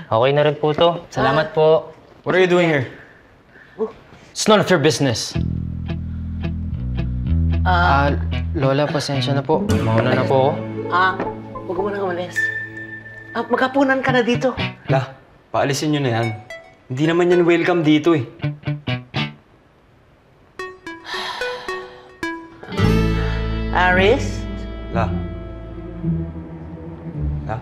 Okay na rin po to. Salamat po. What are you doing here? It's none of your business. Lola, pasensya na po. Mauna na po ako. Huwag mo nang umalis. Magkapunan ka na dito. La, paalisin nyo na yan. Hindi naman yan welcome dito eh. Aris? La. La?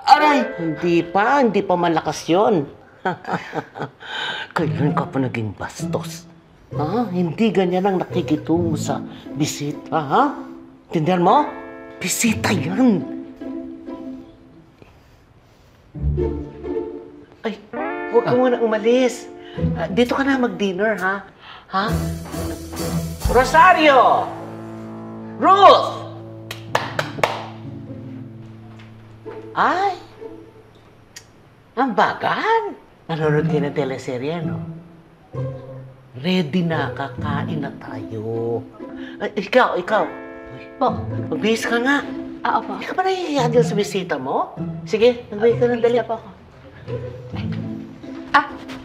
Aray! Hindi pa malakas yun. Kailan ka pa naging bastos? Hindi ganyan ang nakikitungo sa bisita, ha? Tindihan mo? Bisita yan. Ay, huwag ka muna umalis. Dito ka na mag-dinner, ha? Ha? Rosario! Ruth! Ay! Ang bagal! Nanonood kayo ng teleserye, no? Ready na, kakain na tayo. Ikaw. Po. Magbihis ka nga. Opo. Hindi ka ba nahihiya dyan sa bisita mo? Sige, magbihis ka ng dali. po ako.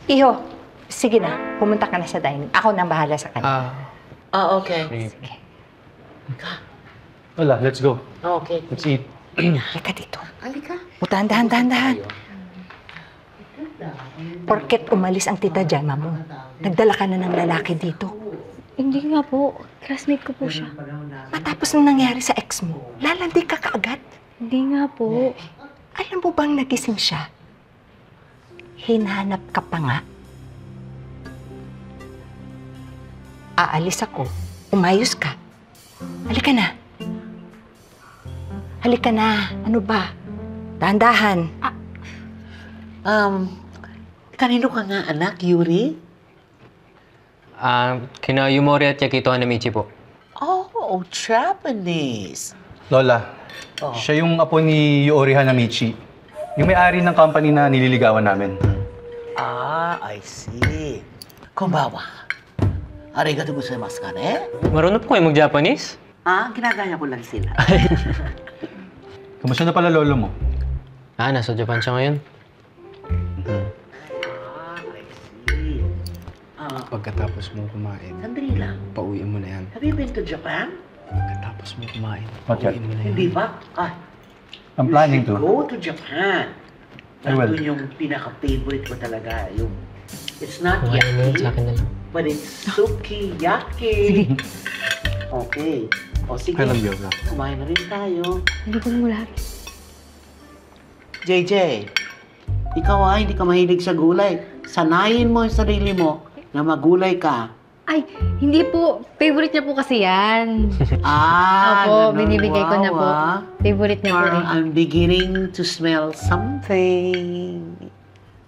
Iho. Sige na. Pumunta ka na sa dining. Ako nang bahala sa kanya. Okay. Sige. Lola, let's go. Okay. Let's eat. Halika dito. Halika. Dahan. Porket umalis ang tita Jama mo, nagdala ka na ng lalaki dito. Hindi nga po. Classmate ko po siya. Matapos nang nangyari sa ex mo, lalandi ka kaagad. Hindi nga po. Alam mo bang nagising siya? Hinanap ka pa nga. Aalis ako. Umayos ka. Halika na. Halika na. Ano ba? Dahan-dahan. Kanino ka nga, anak, Yuri? Kina Yumori at Yakito Hanamichi po. Oh, Japanese. Lola, siya yung apo ni Yori Hanamichi. Yung may-ari ng company na nililigawan namin. I see. Konbawa. Arigato gozaimasu ka ne? Marunong po kayo mag-Japanese? Ginagaya ko lang sila. Kamusta na pala lolo mo? Nasa Japan siya ngayon. I see. Pagkatapos mo kumain, Sandali lang. pauwiin mo na yan. Have you been to Japan? Pagkatapos mo kumain, Not yet. pauwiin mo na yan. Hindi ba? I'm planning to. Go to Japan. I will. Nandun yung pinaka-favorite ko talaga. Yung, it's not Kumain mo yun, yaki, sa akin na lang. but it's sukiyaki. Okay. Sige. I love you, Lola. Kumain na rin tayo. Hindi ko mo lahat. JJ, ikaw hindi ka mahilig sa gulay. Sanayin mo yung sarili mo na magulay ka. Ay, hindi po. Favorite niya po kasi yan. ganun. Opo, binibigay ko na po. Favorite niya po Parang eh. I'm beginning to smell something.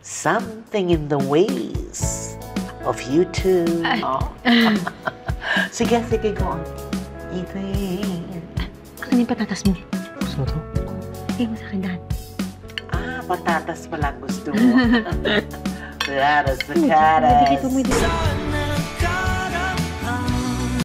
Something in the ways of you two. Sige, go on. Eating. Ano yung patatas mo? Gusto mo to? Bigay mo sa akin daan. Patatas pala gusto mo. Patatas, Bibigay ko mo patatas. dito.